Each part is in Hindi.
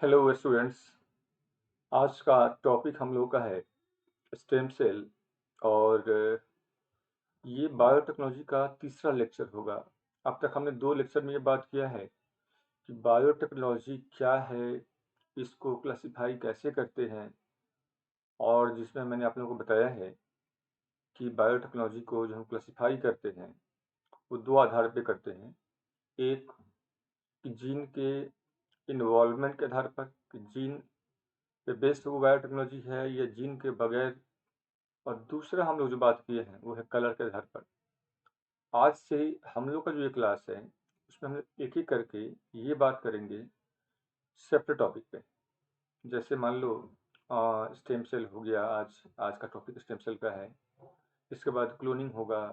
Hello students. आज का टॉपिक हम लोग का है स्टेम सेल। और ये बायोटेक्नोलॉजी का तीसरा लेक्चर होगा। अब तक हमने दो लेक्चर में ये बात किया है कि बायोटेक्नोलॉजी क्या है, इसको क्लासिफाई कैसे करते हैं, और जिसमें मैंने आप लोगों को बताया है कि बायोटेक्नोलॉजी को जो हम क्लासिफाई करते हैं वो दो आधार पे करते हैं। एक कि जीन के इन्वॉल्वमेंट के आधार पर कि जीन पे बेस्ड वो बायोटेक्नोलॉजी है या जीन के बगैर, और दूसरा हम लोग जो बात किए हैं वो है कलर के आधार पर। आज से हम लोग का जो ये क्लास है उसमें हम लोग एक एक करके ये बात करेंगे सेपरेट टॉपिक पे। जैसे मान लो स्टेम सेल हो गया, आज आज का टॉपिक स्टेम सेल का है। इसके बाद क्लोनिंग होगा,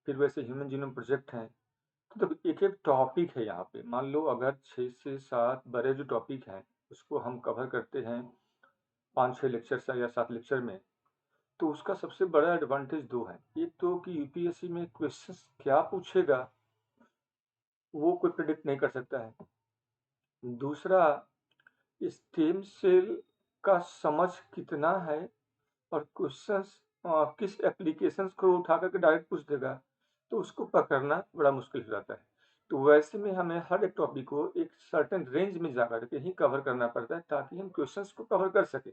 फिर वैसे ह्यूमन जीनोम प्रोजेक्ट है। तो देखो एक एक टॉपिक है यहाँ पे। मान लो अगर 6 से 7 बड़े जो टॉपिक हैं उसको हम कवर करते हैं 5-6 लेक्चर से या 7 लेक्चर में, तो उसका सबसे बड़ा एडवांटेज दो है। एक तो कि यूपीएससी में क्वेश्चंस क्या पूछेगा वो कोई प्रिडिक्ट नहीं कर सकता है। दूसरा, स्टेम सेल का समझ कितना है और क्वेश्चंस किस एप्लीकेशंस को उठा करके डायरेक्ट पूछ देगा, तो उसको पकड़ना बड़ा मुश्किल हो जाता है। तो वैसे में हमें हर एक टॉपिक को एक सर्टेन रेंज में जा करके ही कवर करना पड़ता है ताकि हम क्वेश्चंस को कवर कर सके।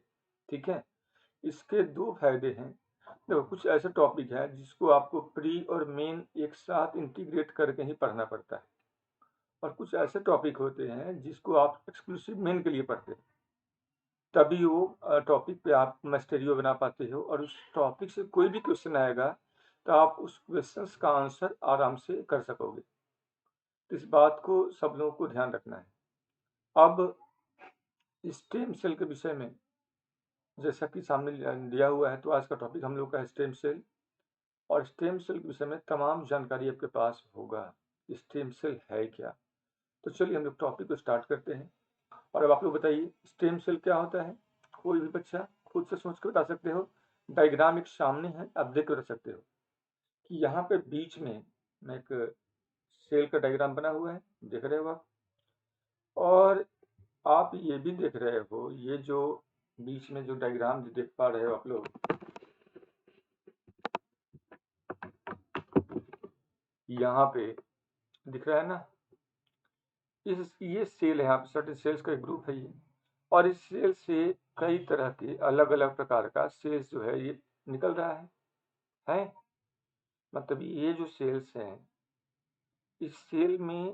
ठीक है, इसके दो फायदे हैं। देखो कुछ ऐसे टॉपिक है जिसको आपको प्री और मेन एक साथ इंटीग्रेट करके ही पढ़ना पड़ता है, और कुछ ऐसे टॉपिक होते हैं जिसको आप एक्सक्लूसिव मेन के लिए पढ़ते हैं, तभी वो टॉपिक पे आप मास्टरियो बना पाते हो, और उस टॉपिक से कोई भी क्वेश्चन आएगा तो आप उस क्वेश्चंस का आंसर आराम से कर सकोगे। तो इस बात को सब लोगों को ध्यान रखना है। अब स्टेम सेल के विषय में जैसा कि सामने दिया हुआ है, तो आज का टॉपिक हम लोग का है स्टेम सेल। और स्टेम सेल के विषय में तमाम जानकारी आपके पास होगा। स्टेम सेल है क्या? तो चलिए हम लोग टॉपिक को स्टार्ट करते हैं। और अब आप लोग बताइए स्टेम सेल क्या होता है। कोई भी बच्चा खुद से सोच कर बता सकते हो। डायग्राम एक सामने है, आप देख कर बता सकते हो कि यहाँ पे बीच में एक सेल का डायग्राम बना हुआ है, देख रहे हो आप। और आप ये भी देख रहे हो, ये जो बीच में जो डायग्राम जो देख पा रहे हो आप लोग, यहाँ पे दिख रहा है ना। ये सेल है, यहाँ पे सर्टेन सेल्स का एक ग्रुप है ये। और इस सेल से कई तरह के अलग अलग प्रकार का सेल्स जो है ये निकल रहा है। मतलब ये जो सेल्स हैं, इस सेल में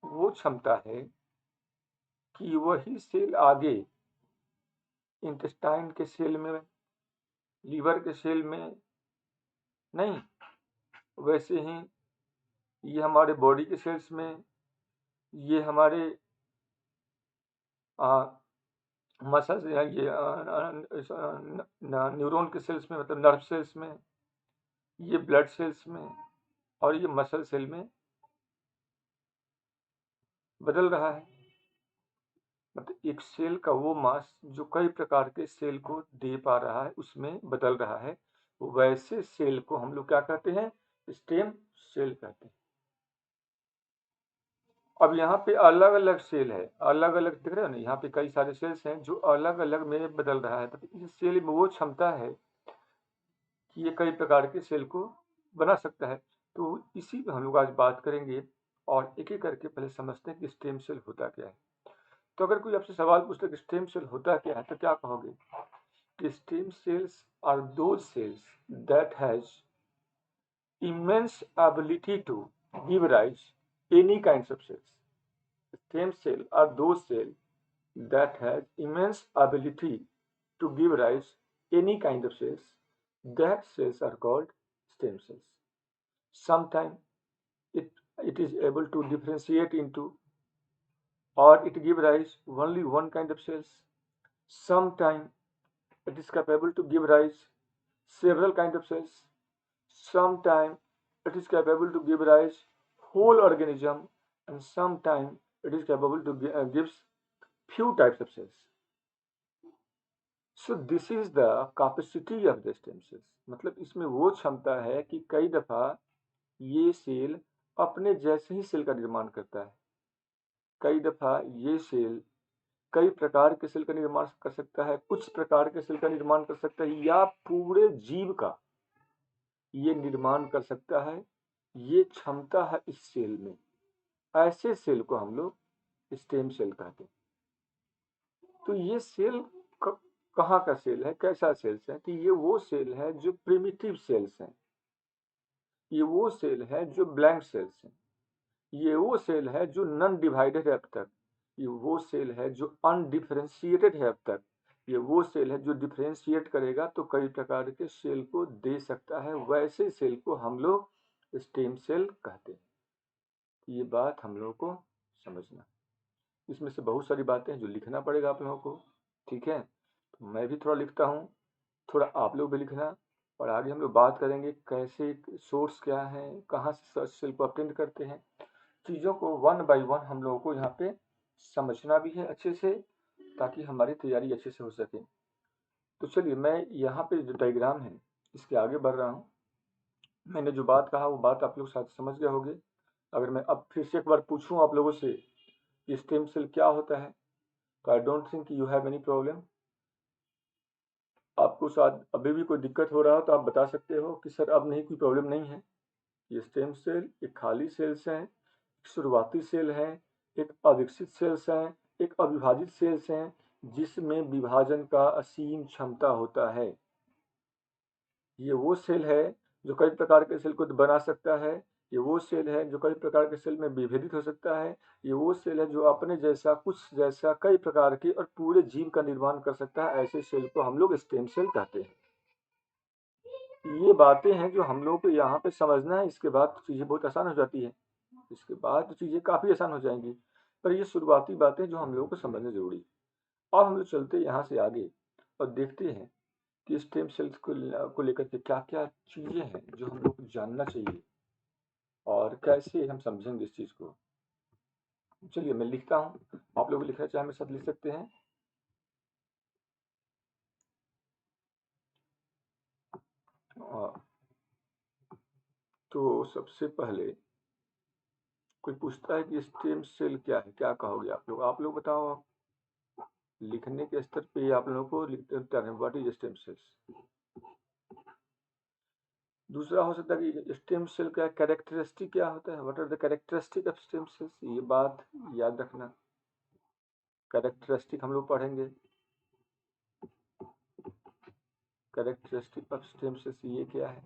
वो क्षमता है कि वही सेल आगे इंटेस्टाइन के सेल में, लीवर के सेल में नहीं, वैसे ही ये हमारे बॉडी के सेल्स में, ये हमारे मसल्स या ये न्यूरॉन के सेल्स में, मतलब नर्व सेल्स में, ये ब्लड सेल्स में, और ये मसल सेल में बदल रहा है। मतलब एक सेल का वो मास जो कई प्रकार के सेल को दे पा रहा है उसमें बदल रहा है। वैसे सेल को हम लोग क्या कहते हैं? स्टेम सेल कहते हैं। अब यहाँ पे अलग अलग सेल है, अलग अलग दिख रहे हो ना, यहाँ पे कई सारे सेल्स हैं जो अलग अलग में बदल रहा है। तो इस सेल में वो क्षमता है कि ये कई प्रकार के सेल को बना सकता है। तो इसी पे हम लोग आज बात करेंगे, और एक एक करके पहले समझते हैं कि स्टेम सेल होता क्या है। तो अगर कोई आपसे सवाल पूछता है कि स्टेम सेल होता क्या है, तो क्या कहोगे? कि stem cells are those cells that has immense ability to give rise any kinds of cells. Stem cell are those cells that has immense ability to give rise any kind of cells. That cells are called stem cells. Sometimes it, it is able to differentiate into, or it give rise only one kind of cells. Sometimes it is capable to give rise several kind of cells. Sometimes it is capable to give rise whole organism, and sometimes it is capable to gives few types of cells. So this is the capacity of the stem cells. मतलब इसमें वो क्षमता है कि कई दफा ये सेल अपने जैसे ही सेल का निर्माण करता है। कई दफा ये सेल कई प्रकार के सेल का निर्माण कर सकता है, कुछ प्रकार के सेल का निर्माण कर सकता है, या पूरे जीव का ये निर्माण कर सकता है, ये क्षमता है इस सेल में। ऐसे सेल को हम लोग स्टेम सेल कहते हैं। तो ये सेल कहाँ का सेल है, कैसा सेल्स है? कि ये वो सेल है जो प्रिमिटिव सेल्स हैं, ये वो सेल है जो ब्लैंक सेल्स हैं, ये वो सेल है जो नॉन डिवाइडेड है अब तक, ये वो सेल है जो अनडिफरेंशिएटेड है अब तक, ये वो सेल है जो डिफरेंशिएट करेगा तो कई प्रकार के सेल को दे सकता है। वैसे सेल को हम लोग स्टेम सेल कहते हैं। ये बात हम लोगों को समझना। इसमें से बहुत सारी बातें हैं जो लिखना पड़ेगा आप लोगों को, ठीक है? तो मैं भी थोड़ा लिखता हूँ, थोड़ा आप लोग भी लिखना, और आगे हम लोग बात करेंगे कैसे, सोर्स क्या है, कहाँ से सर्च सेल को अटेंड करते हैं। चीज़ों को वन बाय वन हम लोगों को यहाँ पे समझना भी है अच्छे से, ताकि हमारी तैयारी अच्छे से हो सके। तो चलिए मैं यहाँ पे जो डायग्राम है इसके आगे बढ़ रहा हूँ। मैंने जो बात कहा वो बात आप लोग शायद समझ गए होंगे। अगर मैं अब फिर से एक बार पूछूं आप लोगों से कि स्टेम सेल क्या होता है, तो I don't think you have any problem. आपको शायद अभी भी कोई दिक्कत हो रहा हो तो आप बता सकते हो कि सर अब नहीं, कोई प्रॉब्लम नहीं है। ये स्टेम सेल एक खाली सेल्स हैं, शुरुआती सेल हैं, एक अविकसित सेल्स हैं, एक अविभाजित सेल्स हैं जिसमें विभाजन का असीम क्षमता होता है। ये वो सेल है जो कई प्रकार के सेल को बना सकता है, ये वो सेल है जो कई प्रकार के सेल में विभेदित हो सकता है, ये वो सेल है जो अपने जैसा कुछ जैसा कई प्रकार के और पूरे जीव का निर्माण कर सकता है। ऐसे सेल को हम लोग स्टेम सेल कहते हैं। ये बातें हैं जो हम लोग को यहाँ पे समझना है, इसके बाद चीज़ें बहुत आसान हो जाती है, इसके बाद चीज़ें काफ़ी आसान हो जाएंगी। पर ये शुरुआती बातें जो हम लोगों को समझना जरूरी है। अब हम लोग चलते हैं यहाँ से आगे और देखते हैं कि स्टेम सेल्स को लेकर के क्या क्या चीज़ें हैं जो हम लोग को जानना चाहिए और कैसे हम समझेंगे इस चीज़ को। चलिए मैं लिखता हूँ, आप लोग लिखना चाहे मेरे साथ लिख सकते हैं। तो सबसे पहले कोई पूछता है कि स्टेम सेल क्या है, क्या कहोगे आप लोग बताओ। आप लिखने के स्तर पे आप लोगों को लिखते हैं व्हाट इज स्टेम सेल्स। दूसरा हो सकता है कि स्टेम सेल का कैरेक्टरिस्टिक क्या होता है, what are the characteristic of stem cells. ये बात याद रखना, कैरेक्टरिस्टिक हम लोग पढ़ेंगे। कैरेक्टरिस्टिक ऑफ स्टेम सेल्स ये क्या है।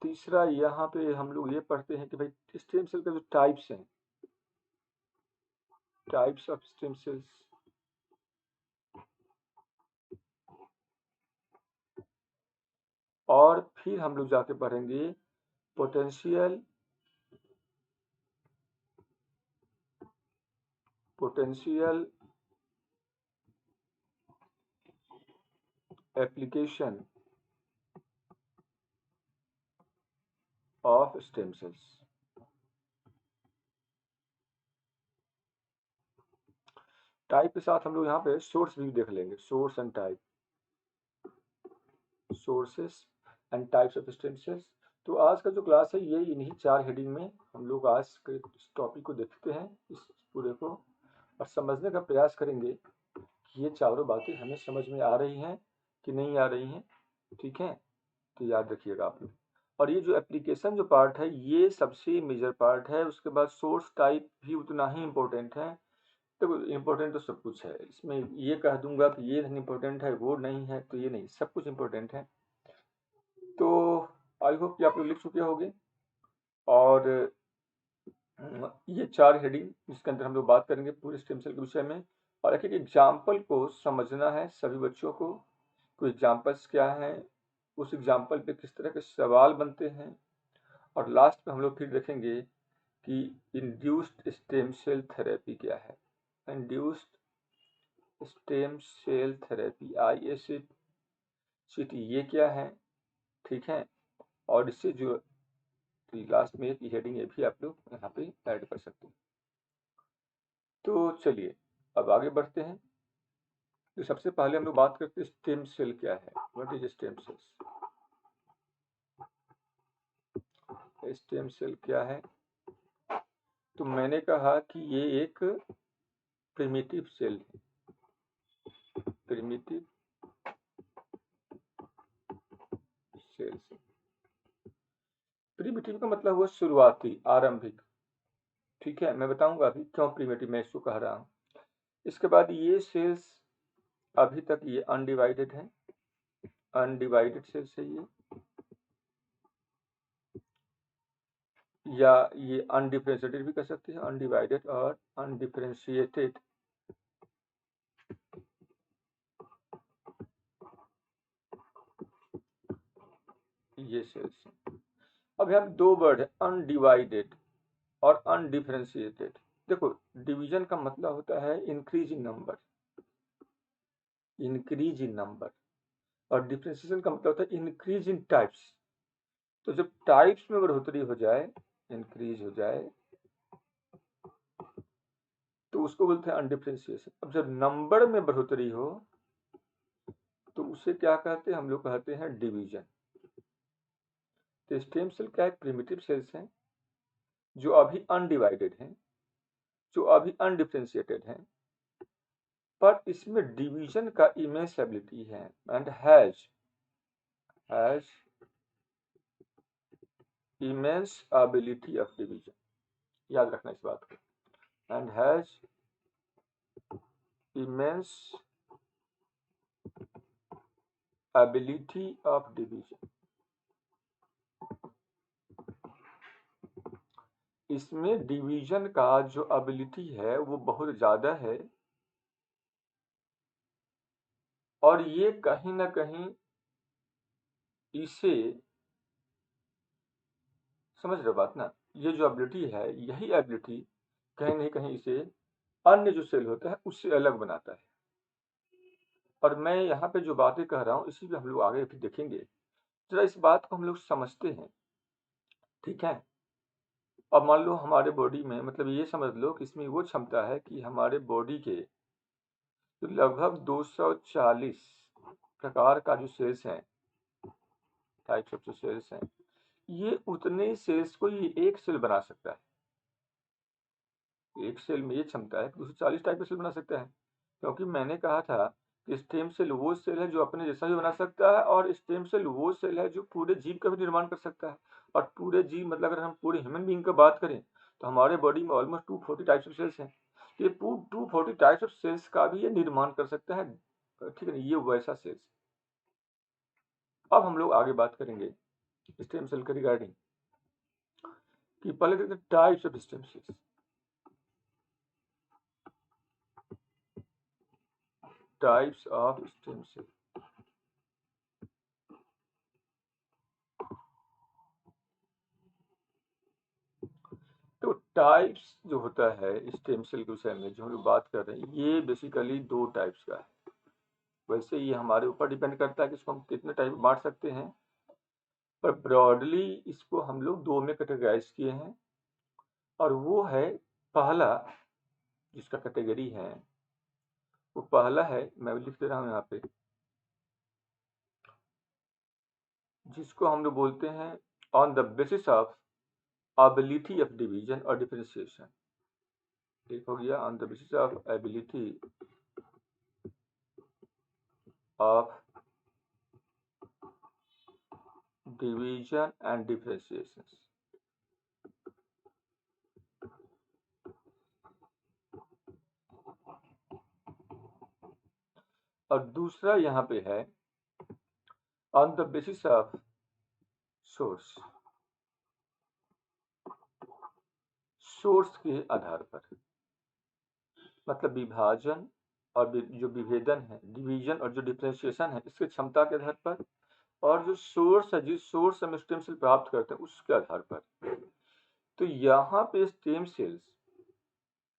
तीसरा यहाँ पे हम लोग ये पढ़ते हैं कि भाई स्टेम सेल का जो टाइप्स हैं, टाइप्स ऑफ स्टेम सेल्स। और फिर हम लोग जाके पढ़ेंगे potential application of stem sales. Type के साथ हम लोग यहाँ पे सोर्स भी देख लेंगे, source and type, sources and types of stem cells. तो आज का जो क्लास है ये इन्हीं 4 हेडिंग में हम लोग आज के इस टॉपिक को देखते हैं, इस पूरे को, और समझने का प्रयास करेंगे कि ये चारों बातें हमें समझ में आ रही हैं कि नहीं आ रही हैं। ठीक है, तो याद रखिएगा आप लोग। और ये जो एप्लीकेशन जो पार्ट है ये सबसे मेजर पार्ट है, उसके बाद सोर्स टाइप भी उतना ही इम्पोर्टेंट है। देखो इम्पोर्टेंट तो सब कुछ है, इसमें ये कह दूंगा कि ये नहीं इम्पोर्टेंट है वो नहीं है, तो ये नहीं, सब कुछ इम्पोर्टेंट है। तो आई होप कि आप लोग लिख चुके होंगे। और ये 4 हेडिंग जिसके अंदर हम लोग बात करेंगे पूरे स्टेम सेल के विषय में, और एक एक एग्जाम्पल को समझना है सभी बच्चों को। कोई एग्जाम्पल्स क्या हैं, उस एग्जाम्पल पे किस तरह के सवाल बनते हैं, और लास्ट में हम लोग फिर देखेंगे कि इंड्यूस्ड स्टेम सेल थेरेपी क्या है। Induced stem cell therapy IST ये क्या है, ठीक है। और इससे जो लास्ट में एक हेडिंग ये भी आप लोग यहाँ पे ऐड कर सकते हैं। तो चलिए अब आगे बढ़ते हैं। तो सबसे पहले हम लोग बात करते हैं स्टेम सेल क्या है, what is stem cells. Stem cell क्या है, तो मैंने कहा कि ये एक प्रिमिटिव सेल है, प्रिमिटिव सेल्स। प्रिमिटिव का मतलब हुआ शुरुआती, आरंभिक। ठीक है, मैं बताऊंगा अभी क्यों प्रिमिटिव मैं इसको कह रहा हूँ। इसके बाद ये सेल्स अभी तक ये अनडिवाइडेड है, अनडिवाइडेड सेल्स है ये, या ये अनडिफरेंशिएटेड भी कह सकते हैं, अनडिवाइडेड और अनडिफरेंशिएटेड। ये सेल्स हैं। अब यहाँ दो वर्ड है, अनडिवाइडेड और अनडिफरेंशिएटेड। देखो, डिवीजन का मतलब होता है increase in number, increase in number, और डिफरेंशिएशन का मतलब होता है इंक्रीज इन टाइप्स। तो जब टाइप्स में बढ़ोतरी हो जाए, इंक्रीज हो जाए, तो उसको बोलते हैं अनडिफरेंशिएशन। अब जब नंबर में बढ़ोतरी हो तो उसे क्या कहते हैं, हम लोग कहते हैं डिवीजन। तो स्टेम सेल क्या है, प्रिमिटिव सेल्स हैं जो अभी अनडिवाइडेड हैं, जो अभी अनडिफरेंशिएटेड हैं, पर इसमें डिवीजन का इमेंस एबिलिटी है, and has immense ability of division. याद रखना इस बात को, and has immense ability of division. इसमें डिवीजन का जो एबिलिटी है वो बहुत ज्यादा है, और ये कहीं ना कहीं इसे, समझ रहे हो बात ना, ये जो एबिलिटी है, यही एबिलिटी कहीं ना कहीं इसे अन्य जो सेल होता है उससे अलग बनाता है। और मैं यहाँ पे जो बातें कह रहा हूँ इसी पे हम लोग आगे फिर देखेंगे। जरा इस बात को हम लोग समझते हैं, ठीक है। अब मान लो हमारे बॉडी में, मतलब ये समझ लो कि इसमें वो क्षमता है कि हमारे बॉडी के तो लगभग 240 प्रकार का जो सेल्स हैं, टाइप्स ऑफ जो सेल्स हैं, ये उतने सेल्स को ये एक सेल बना सकता है। एक सेल में ये क्षमता है कि 240 टाइप के सेल बना सकता है, क्योंकि मैंने कहा था कि स्टेम सेल वो सेल है जो अपने जैसा भी बना सकता है, और स्टेम सेल वो सेल है जो पूरे जीव का भी निर्माण कर सकता है। और पूरे जीव मतलब अगर हम पूरे ह्यूमन बीइंग का बात करें तो हमारे बॉडी में ऑलमोस्ट 240 टाइप्स ऑफ सेल्स हैं। ये 240 टाइप्स ऑफ सेल्स का भी ये निर्माण कर सकता है, ठीक है। ये वैसा सेल्स। अब हम लोग आगे बात करेंगे स्टेम सेल के रिगार्डिंग, कि पहले देखते हैं types of stem cells. Types of stem cell. तो टाइप्स जो होता है स्टेम सेल के विषय में जो हम लोग बात कर रहे हैं, ये बेसिकली दो टाइप्स का है। वैसे ये हमारे ऊपर डिपेंड करता है कि इसको हम कितने टाइप बांट सकते हैं, पर ब्रॉडली इसको हम लोग दो में कैटेगराइज किए हैं। और वो है, पहला जिसका कैटेगरी है वो पहला है, मैं लिख दे रहा हूँ यहाँ पे, जिसको हम लोग बोलते हैं on the basis of ability of division और डिफरेंशिएशन। एक हो गया on the basis of ability of division and differentiation. और दूसरा यहाँ पे है on the basis of source, source के आधार पर, मतलब विभाजन और जो विभेदन है, डिवीजन और जो डिफरेंशिएशन है, इसकी क्षमता के आधार पर, और जो सोर्स है, जिस सोर्स हम स्टेम सेल प्राप्त करते हैं उसके आधार पर। तो यहाँ पे स्टेम सेल्स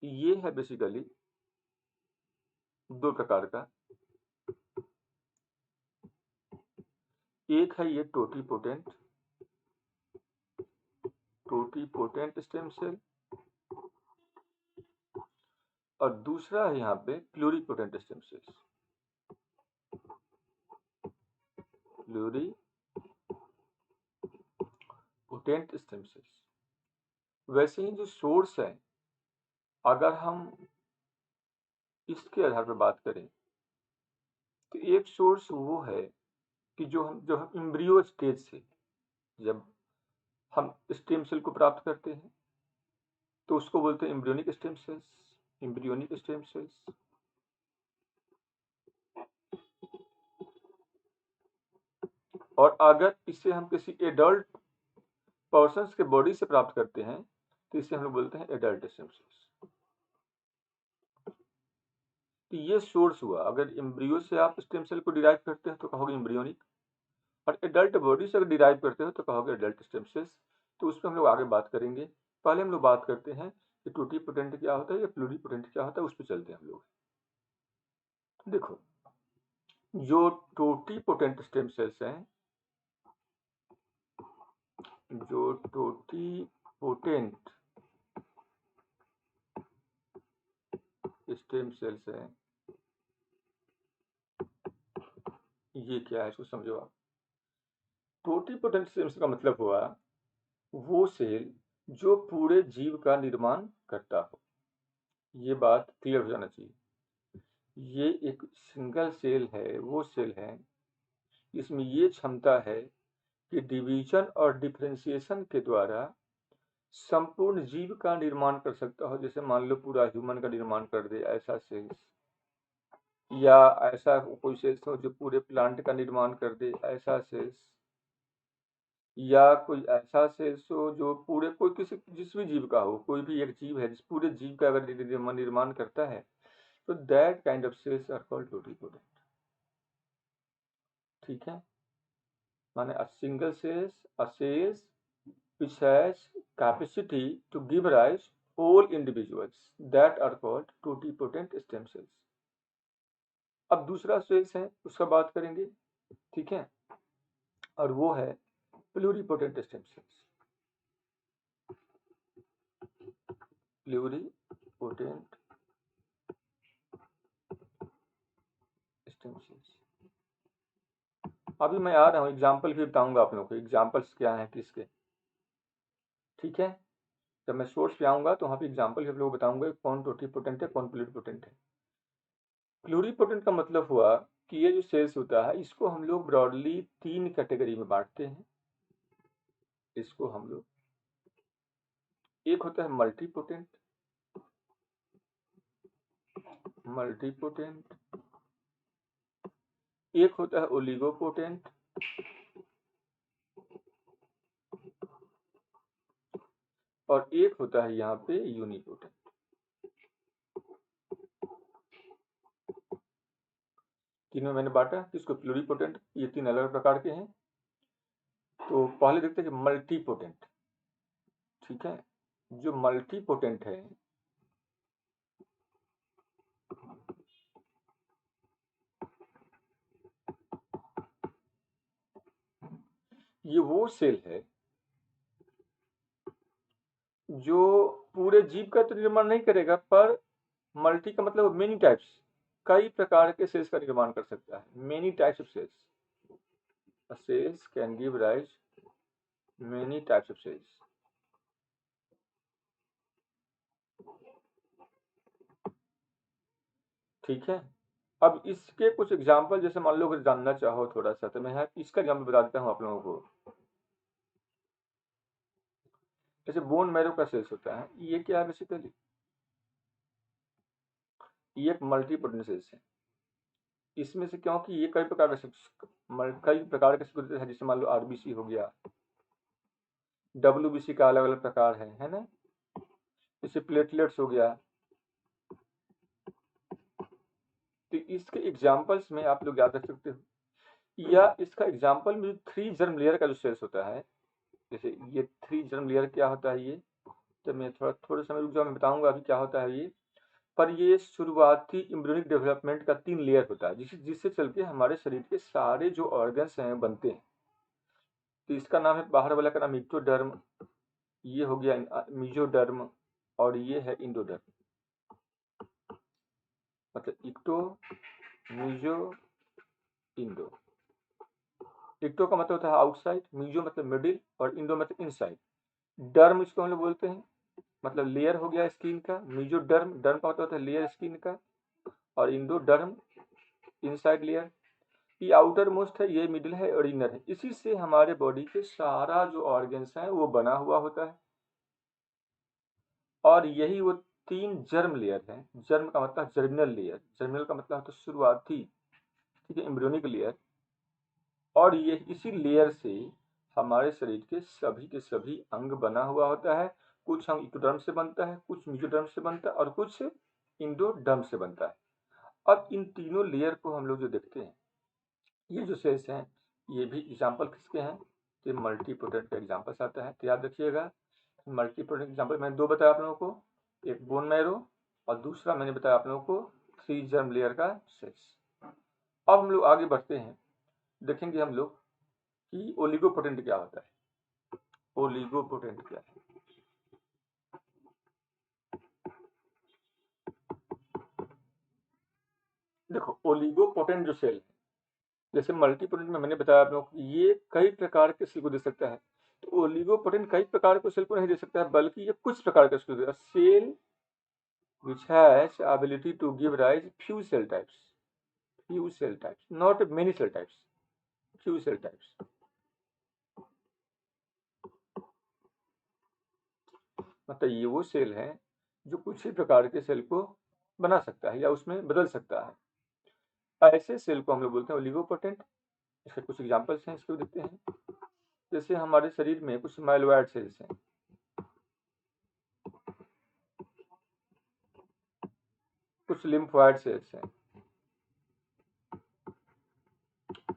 ये है बेसिकली दो प्रकार का। एक है ये टोटीपोटेंट, टोटीपोटेंट स्टेम सेल, और दूसरा है यहाँ पे pluripotent stem cells, pluripotent stem cells. वैसे ही जो सोर्स है, अगर हम इसके आधार पर बात करें तो एक सोर्स वो है कि जो हम एम्ब्रियो स्टेज से जब हम स्टेम सेल को प्राप्त करते हैं तो उसको बोलते हैं embryonic stem cells. Embryonic stem cells. और अगर इसे हम किसी एडल्ट पर्सन्स के बॉडी से प्राप्त करते हैं तो इसे हम लोग बोलते हैं एडल्ट स्टेम सेल्स। तो ये सोर्स हुआ। अगर एम्ब्रियो से आप स्टेम सेल को डिराइव करते हैं तो कहोगे एम्ब्रियोनिक, और एडल्ट बॉडी से अगर डिराइव करते हो तो कहोगे एडल्ट स्टेम सेल्स। तो उस पर हम लोग आगे बात करेंगे। पहले हम लोग बात करते हैं कि टोटीपोटेंट क्या होता है या प्लूरीपोटेंट क्या होता है, उस पर चलते हैं हम लोग। देखो, जो टोटीपोटेंट स्टेम सेल्स हैं, जो टोटीपोटेंट स्टेम सेल्स हैं, ये क्या है इसको समझो आप। टोटीपोटेंट स्टेम सेल का मतलब हुआ वो सेल जो पूरे जीव का निर्माण करता हो। ये बात क्लियर हो जाना चाहिए। ये एक सिंगल सेल है, वो सेल है इसमें ये क्षमता है कि डिवीजन और डिफरेंशिएशन के द्वारा संपूर्ण जीव का निर्माण कर सकता हो। जैसे मान लो पूरा ह्यूमन का निर्माण कर दे ऐसा सेल्स, या ऐसा कोई सेल्स हो जो पूरे प्लांट का निर्माण कर दे ऐसा सेल्स, या कोई ऐसा सेल्स हो जो पूरे कोई किसी जिस भी जीव का हो, कोई भी एक जीव है जिस पूरे जीव का अगर निर्माण करता है तो that kind of cells are called totipotent. ठीक है, माने a single cells which has capacity to give rise whole individuals that are called totipotent stem cells। अब दूसरा सेल्स है उसका बात करेंगे, ठीक है, और वो है pluripotent stem cells. Pluripotent stem cells. अभी मैं आ रहा हूँ, एग्जाम्पल भी बताऊंगा आप लोगों को, एग्जाम्पल्स क्या हैं किसके। ठीक है, जब मैं सोर्स पे आऊंगा तो वहाँ पे एग्जाम्पल भी आप लोगों को बताऊंगा कौन टोटीपोटेंट है कौन प्लूरीपोटेंट है। प्लूरीपोटेंट का मतलब हुआ कि ये जो सेल्स होता है इसको हम लोग ब्रॉडली 3 कैटेगरी में बांटते हैं। इसको हम लोग, एक होता है मल्टीपोटेंट, मल्टीपोटेंट, एक होता है ओलिगोपोटेंट, और एक होता है यहाँ पे यूनिपोटेंट। तीनों मैंने बांटा, किसको, प्लूरीपोटेंट। ये 3 अलग प्रकार के हैं। तो पहले देखते हैं कि मल्टीपोटेंट। ठीक है, जो मल्टीपोटेंट है ये वो सेल है जो पूरे जीव का तो निर्माण नहीं करेगा, पर मल्टी का मतलब मेनी टाइप्स, कई प्रकार के सेल्स का निर्माण कर सकता है। Many types of cells, a cells can give rise many types of cells। ठीक है, अब इसके कुछ एग्जाम्पल जैसे मान लो अगर जानना चाहो थोड़ा सा तो मैं यहाँ इसका एग्जाम्पल बता देता हूँ आप लोगों को। जैसे बोन मैरो का सेल्स होता है, ये क्या है बेसिकली, ये एक मल्टीपोटेंट सेल्स है। इसमें से क्योंकि ये कई प्रकार के सेल्स है, जैसे मान लो आरबीसी हो गया, डब्ल्यूबीसी का अलग अलग प्रकार है ना, जैसे प्लेटलेट्स हो गया। तो इसके एग्जाम्पल्स में आप लोग याद रख सकते हो, या इसका एग्जाम्पल में 3 जर्म लेयर का जो सेल्स होता है, जैसे ये 3 जर्म लेयर क्या होता है ये, तो मैं थोड़ा समय रुक जाओ, मैं बताऊंगा अभी क्या होता है ये। पर ये शुरुआती एम्ब्रियोनिक डेवलपमेंट का 3 लेयर होता है जिससे चल के हमारे शरीर के सारे जो ऑर्गन्स हैं बनते हैं। तो इसका नाम है, बाहर वाला का नाम इक्टोडर्म, ये हो गया मीजोडर्म, और ये है इंडोडर्म। मतलब इक्टो, मीजो, इंडो। इक्टो का मतलब होता है आउटसाइड, मीजो मतलब मिडिल, और इंडो मतलब इनसाइड। डर्म इसको हम लोग बोलते हैं मतलब लेयर हो गया स्किन का, मेसोडर्म, डर्म का मतलब होता है लेयर स्किन का, और इंडोडर्म इनसाइड लेयर, ये आउटर मोस्ट है, ये मिडिल है और इनर है। इसी से हमारे बॉडी के सारा जो ऑर्गन्स हैं वो बना हुआ होता है, और यही वो 3 जर्म लेयर हैं। जर्म का मतलब जर्मिनल लेयर, जर्मिनल का मतलब होता है शुरुआती, ठीक है, एम्ब्रियोनिक लेयर, और ये इसी लेयर से हमारे शरीर के सभी अंग बना हुआ होता है। कुछ अंग इक्टोडर्म से बनता है, कुछ मेसोडर्म से बनता है और कुछ इंडोडर्म से बनता है। अब इन तीनों लेयर को हम लोग जो देखते हैं, ये जो सेल्स हैं, ये भी एग्जाम्पल किसके हैं, ये मल्टीपोटेंट का एग्जाम्पल्स आता है। तो याद रखिएगा, मल्टीपोटेंट एग्जाम्पल मैंने 2 बताया आप लोगों को, एक बोन मैरो और दूसरा मैंने बताया आप लोगों को 3 जर्म लेयर का सेल्स। अब हम लोग आगे बढ़ते हैं, देखेंगे हम लोग कि ओलिगोपोटेंट क्या होता है। ओलिगोपोटेंट क्या है? देखो, ओलिगोपोटेंट जो सेल है, जैसे मल्टीपोटेंट में मैंने बताया आप लोगों को, ये कई प्रकार के सेल को दे सकता है। तो ओलिगोपोटेंट कई प्रकार के सेल को नहीं दे सकता है, बल्कि ये कुछ प्रकार के सेल देगा। Cell which has ability to give rise few cell types, not many cell types, few cell types। मतलब ये वो सेल है जो कुछ ही प्रकार के सेल को बना सकता है या उसमें बदल सकता है। ऐसे सेल को हम लोग बोलते हैं ओलिगोपोटेंट। इसके कुछ एग्जांपल्स हैं, इसको देखते हैं। जैसे हमारे शरीर में कुछ माइलोइड सेल्स हैं, कुछ लिम्फोइड सेल्स हैं।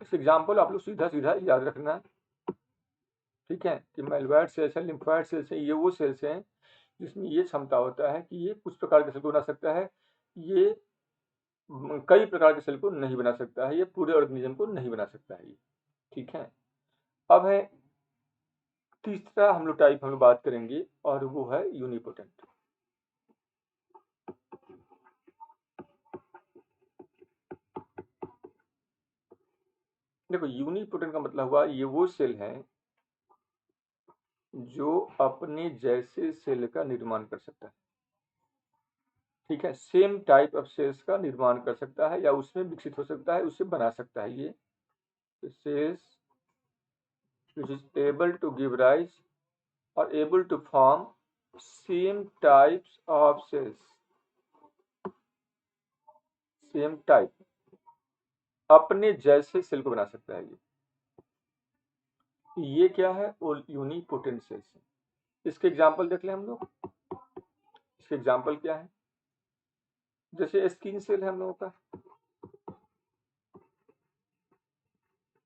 इस एग्जाम्पल आप लोग सीधा सीधा याद रखना, ठीक है, कि माइलोइड सेल्स है, लिम्फोइड सेल्स है, ये वो सेल्स हैं जिसमें ये क्षमता होता है कि ये कुछ प्रकार के सेल को बना सकता है। ये कई प्रकार के सेल को नहीं बना सकता है, ये पूरे ऑर्गेनिज्म को नहीं बना सकता है ये, ठीक है। अब है तीसरा हम लोग टाइप हम लोग बात करेंगे, और वो है यूनिपोटेंट। देखो, यूनिपोटेंट का मतलब हुआ ये वो सेल है जो अपने जैसे सेल का निर्माण कर सकता है, ठीक है, सेम टाइप ऑफ सेल्स का निर्माण कर सकता है या उसमें विकसित हो सकता है, उसे बना सकता है। ये sales which is able to give rise or able to form same types of cells, same type, अपने जैसे सेल को बना सकता है ये क्या है, यूनिपोटेंट सेल्स है। इसके एग्जांपल देख लें हम लोग। इसके एग्जांपल क्या है, जैसे स्किन सेल है हम लोगों का,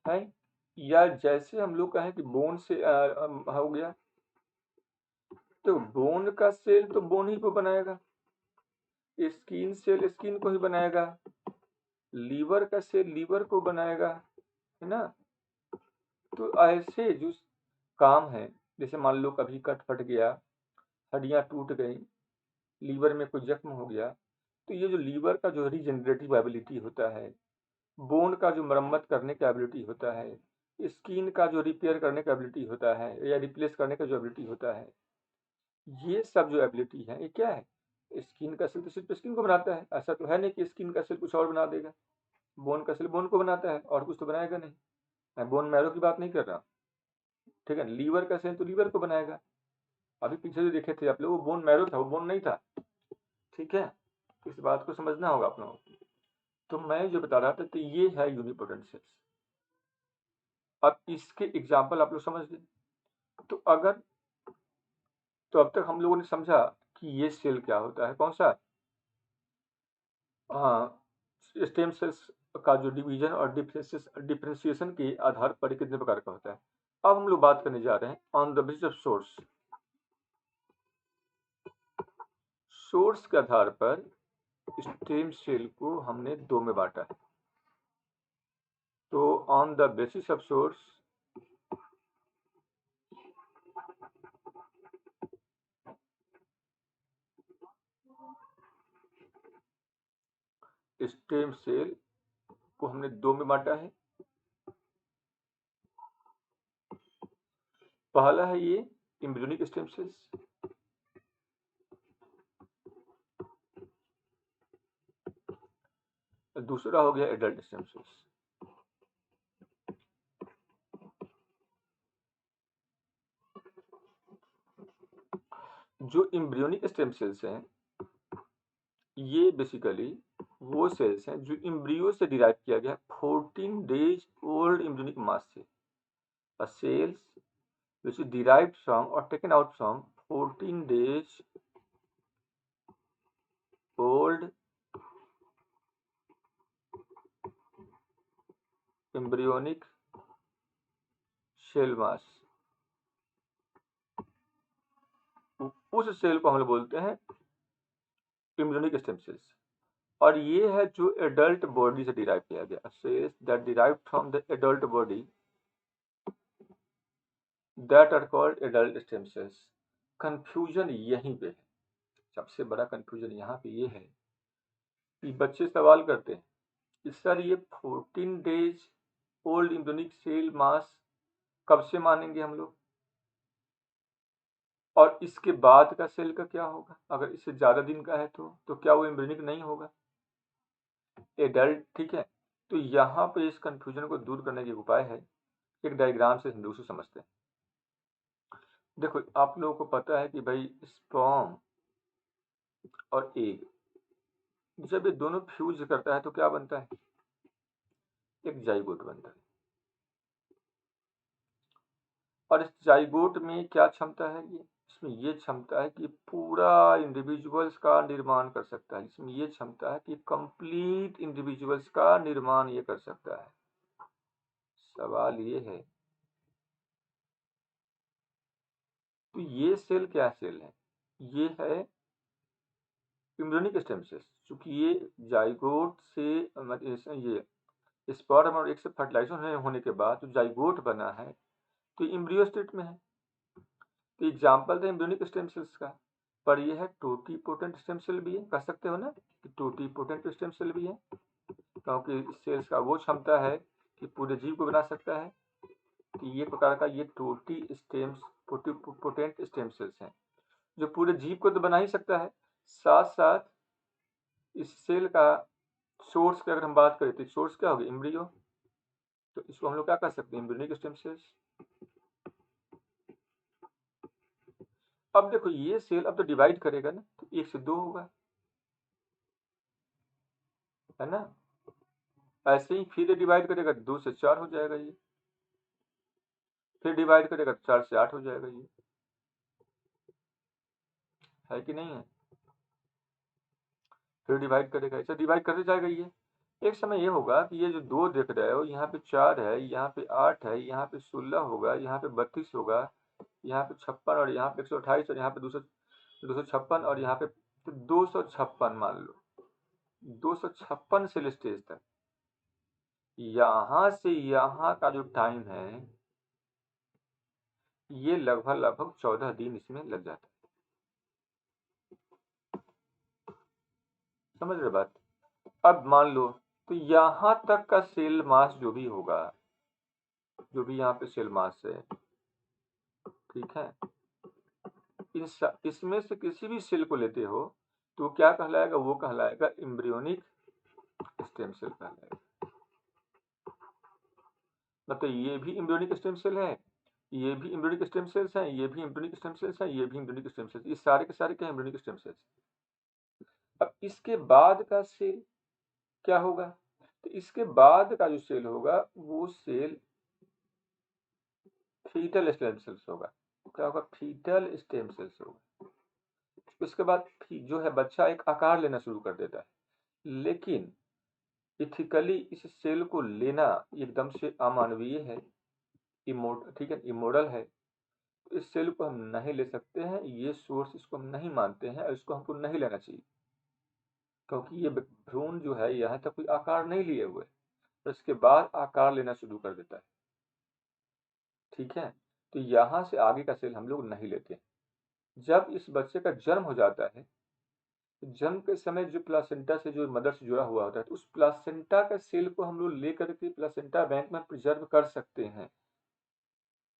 है, या जैसे हम लोग कहें कि बोन से हो गया, तो बोन का सेल तो बोन ही को बनाएगा, स्किन सेल स्किन को ही बनाएगा, लीवर का सेल लीवर को बनाएगा, है ना। तो ऐसे जो काम है, जैसे मान लो कभी कट फट गया, हड्डियां टूट गई, लीवर में कोई जख्म हो गया, तो ये जो लीवर का जो रीजनरेटिव एबिलिटी होता है, बोन का जो मरम्मत करने का एबिलिटी होता है, स्किन का जो रिपेयर करने का एबिलिटी होता है या रिप्लेस करने का जो एबिलिटी होता है, ये सब जो एबिलिटी है ये क्या है, स्किन का सेल तो सिर्फ स्किन को बनाता है। ऐसा तो है नहीं कि स्किन का सेल कुछ और बना देगा। बोन का सेल बोन को बनाता है और कुछ तो बनाएगा नहीं। मैं बोन मैरो की बात नहीं कर रहा, ठीक है। लीवर का सेल तो लीवर को बनाएगा। अभी पीछे जो देखे थे आप लोग, वो बोन मैरो था, वो बोन नहीं था, ठीक है। इस बात को समझना होगा आप लोगों को। तो मैं जो बता रहा था, तो ये है यूनिपोटेंट सेल्स। अब इसके एग्जाम्पल आप लोग समझ गए। तो अगर, तो अब तक हम लोगों ने समझा कि ये सेल क्या होता है, कौन सा, हाँ, स्टेम सेल्स का जो डिवीजन और डिफ्रेंशिएशन के आधार पर कितने प्रकार का होता है। अब हम लोग बात करने जा रहे हैं on the basis of source. Source के आधार पर स्टेम सेल को हमने 2 में बांटा है। तो on the basis of source, stem cell को हमने 2 में बांटा है। पहला है ये एम्ब्रियोनिक स्टेम सेल्स, दूसरा हो गया एडल्ट स्टेम सेल्स। जो एम्ब्रियोनिक स्टेम सेल्स हैं, ये बेसिकली वो सेल्स हैं जो एम्ब्रियो से डिराइव किया गया 14 डेज ओल्ड एम्ब्रियोनिक मास से। A cells which is derived from or taken out from 14 days old embryonic cell mass, उस सेल को हम लोग बोलते हैं एम्ब्रियोनिक स्टेम सेल्स। और ये है जो एडल्ट बॉडी से डिराइव किया गया, cells that derive from the adult body that are called adult stem cells. Confusion यहीं पे है, सबसे बड़ा कंफ्यूजन यहाँ पे ये है कि बच्चे सवाल करते हैं कि सर ये 14 days old embryonic cell mass कब से मानेंगे हम लोग, और इसके बाद का सेल का क्या होगा, अगर इससे ज्यादा दिन का है तो क्या वो एम्ब्रियोनिक नहीं होगा, एडल्ट, ठीक है। तो यहाँ पे इस कंफ्यूजन को दूर करने के उपाय है, एक डायग्राम से हम दूसरे समझते हैं। देखो आप लोगों को पता है कि भाई स्पर्म और एग जब ये दोनों फ्यूज करता है तो क्या बनता है, एक जाइगोट बनता है। और इस जाइगोट में क्या क्षमता है, ये इसमें ये क्षमता है कि पूरा इंडिविजुअल्स का निर्माण कर सकता है, इसमें ये क्षमता है कि कंप्लीट इंडिविजुअल्स का निर्माण ये कर सकता है। सवाल ये है, तो ये सेल क्या सेल है, ये है एम्ब्रियोनिक स्टेम सेल्स। चूंकि ये जाइगोट से ये स्पर्म और एग से फर्टिलाइजेशन होने के बाद जो जाइगोट बना है तो एम्ब्रियो स्टेट में है। तो एग्जाम्पल है एम्ब्रियोनिक स्टेम सेल्स का, पर यह है टोटीपोटेंट स्टेम सेल भी है, कह सकते हो ना कि टोटीपोटेंट स्टेम सेल भी है, क्योंकि इस सेल्स का वो क्षमता है कि पूरे जीव को बना सकता है। तो ये प्रकार का ये टोटीपोटेंट स्टेम सेल्स हैं जो पूरे जीव को तो बना ही सकता है, साथ साथ इस सेल का सोर्स की अगर हम बात करें तो सोर्स क्या होगा, एम्ब्रियो। तो इसको हम लोग क्या कर सकते हैं, एम्ब्रियोनिक स्टेम सेल्स। अब देखो ये सेल अब तो डिवाइड करेगा ना, तो 1 से 2 होगा, है ना। ऐसे ही फिर डिवाइड करेगा तो 2 से 4 हो जाएगा ये, फिर डिवाइड करेगा तो 4 से 8 हो जाएगा ये, है कि नहीं है। फिर डिवाइड करेगा, ऐसे डिवाइड करते जाएगा ये। एक समय ये होगा कि ये जो 2 देख रहे हो, यहाँ पे 4 है, यहाँ पे 8 है, यहाँ पे 16 होगा, यहाँ पे 32 होगा, यहाँ पे 56 और यहाँ पे 128 और यहाँ पे 256 और यहाँ पे 256 मान लो, 256 सेल स्टेज तक। यहाँ से यहाँ का जो टाइम है ये लगभग 14 दिन इसमें लग जाता है, समझ रहे बात। अब मान लो तो यहाँ तक का सेल मास जो भी होगा, जो भी यहाँ पे सेल मास है, ठीक है, इसमें से किसी भी सेल को लेते हो तो क्या कहलाएगा, वो कहलाएगा एम्ब्रियोनिक स्टेम सेल कहलाएगा। मतलब ये भी एम्ब्रियोनिक स्टेम सेल है, ये भी एम्ब्रियोनिक स्टेम सेल्स हैं, ये भी एम्ब्रियोनिक स्टेम सेल्स हैं, ये भी एम्ब्रियोनिक स्टेम सेल्स, ये सारे के सारे क्या एम्ब्रियोनिक स्टेम सेल्स। अब इसके बाद का सेल क्या होगा, तो इसके बाद का जो सेल होगा वो सेल फीटल स्टेम सेल्स होगा। क्या होगा, फीटल स्टेम सेल्स होगा। उसके बाद जो है बच्चा एक आकार लेना शुरू कर देता है, लेकिन इथिकली इस सेल को लेना एकदम से अमानवीय है, ठीक है, इमोरल है। इस सेल को हम नहीं ले सकते हैं, ये सोर्स इसको हम नहीं मानते हैं और इसको हमको नहीं लेना चाहिए, क्योंकि ये भ्रूण जो है यहाँ तक कोई आकार नहीं लिए हुए, और इसके बाद आकार लेना शुरू कर देता है, ठीक है। तो यहाँ से आगे का सेल हम लोग नहीं लेते। जब इस बच्चे का जन्म हो जाता है, जन्म के समय जो प्लासेंटा से जो मदर से जुड़ा हुआ होता है, तो उस प्लासेंटा का सेल को हम लोग लेकर के प्लासेंटा बैंक में प्रिजर्व कर सकते हैं।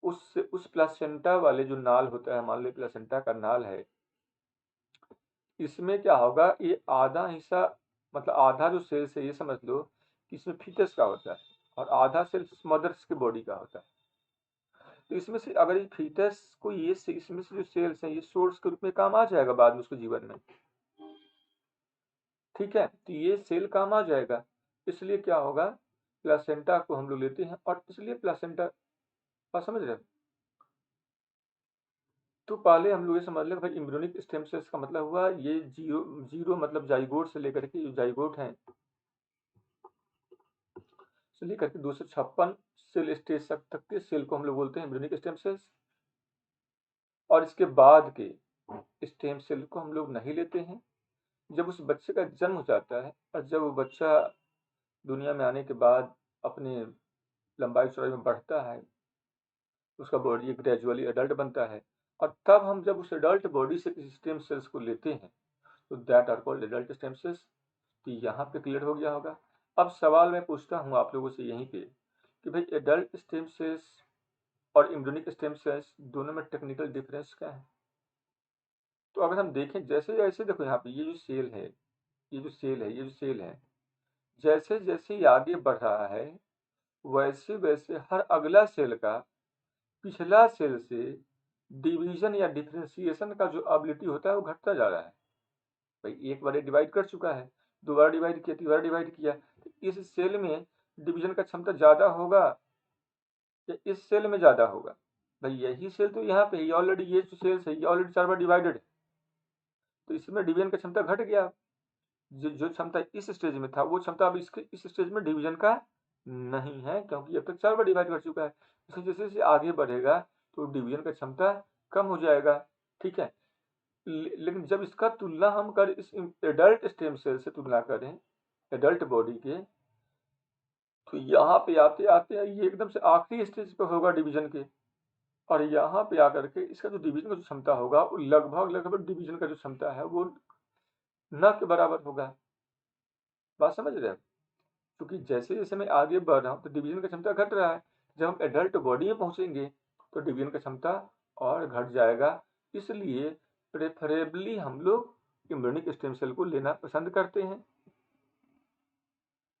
उस प्लासेंटा वाले जो नाल होता है, मान लो प्लासेंटा का नाल है, इसमें क्या होगा, ये आधा हिस्सा मतलब आधा जो सेल्स है ये समझ लो कि इसमें फीटस का होता है और आधा सेल्स मदर्स के बॉडी का होता है। तो इसमें से अगर ये फीटस को इसमें से जो सेल्स हैं ये सोर्स के रूप में काम आ जाएगा बाद में उसके जीवन में, ठीक है, तो ये सेल काम आ जाएगा। इसलिए क्या होगा, प्लासेंटा को हम लोग लेते हैं और इसलिए प्लासेंटा, बात समझ रहे हो। तो पहले हम लोग ये समझ लें भाई एम्ब्रियोनिक स्टेम सेल्स का मतलब हुआ ये जीरो जीरो मतलब जाइगोट से लेकर के, जो जाइगोट हैं से लेकर के 256 सेल स्टेज तक के सेल को हम लोग बोलते हैं एम्ब्रियोनिक स्टेम सेल्स। और इसके बाद के स्टेम सेल को हम लोग नहीं लेते हैं। जब उस बच्चे का जन्म हो जाता है और जब वो बच्चा दुनिया में आने के बाद अपने लंबाई चौड़ाई में बढ़ता है, उसका बॉडी ग्रेजुअली अडल्ट बनता है, और तब हम जब उस अडल्ट बॉडी से किसी स्टेम सेल्स को लेते हैं तो that are called adult stem cells. तो यहाँ पे क्लियर हो गया होगा। अब सवाल मैं पूछता हूँ आप लोगों से यहीं पे कि भाई एडल्ट स्टेम सेल्स और एम्ब्रियोनिक स्टेम सेल्स दोनों में टेक्निकल डिफरेंस क्या है। तो अगर हम देखें, जैसे जैसे देखो यहाँ पे ये जो सेल है, ये जो सेल है, जैसे जैसे ये आगे बढ़ रहा है वैसे वैसे हर अगला सेल का पिछला सेल से डिवीजन या डिफरेंशिएशन का जो एबिलिटी होता है वो घटता जा रहा है। भाई एक बार डिवाइड कर चुका है, दोबारा डिवाइड किया, तीसरा डिवाइड किया, तो इस सेल में डिवीजन का क्षमता ज्यादा होगा या इस सेल में ज्यादा होगा। भाई यही सेल तो यहाँ पे ऑलरेडी, ये जो सेल्स है ये ऑलरेडी 4 बार डिवाइडेड है, तो इसमें डिवीजन का क्षमता घट गया। जो क्षमता इस स्टेज में था वो क्षमता अब इसके इस स्टेज में डिवीजन का नहीं है, क्योंकि अब तक 4 बार डिवाइड कर चुका है। इसलिए जैसे जैसे आगे बढ़ेगा तो डिवीजन का क्षमता कम हो जाएगा, ठीक है। लेकिन जब इसका तुलना हम कर इस एडल्ट स्टेम सेल से तुलना करें एडल्ट बॉडी के, तो यहाँ पे आते आते ये एकदम से आखिरी स्टेज पे होगा डिवीजन के, और यहाँ पे आकर के इसका जो डिवीजन का जो क्षमता होगा वो लगभग लगभग डिवीजन का जो क्षमता है वो न के बराबर होगा। बात समझ रहे हैं। क्योंकि जैसे जैसे मैं आगे बढ़ रहा हूँ तो डिवीजन का क्षमता घट रहा है, जब हम एडल्ट बॉडी में पहुंचेंगे तो डिवीजन का क्षमता और घट जाएगा। इसलिए प्रेफरेबली हम लोग एम्ब्रियोनिक स्टेम सेल को लेना पसंद करते हैं।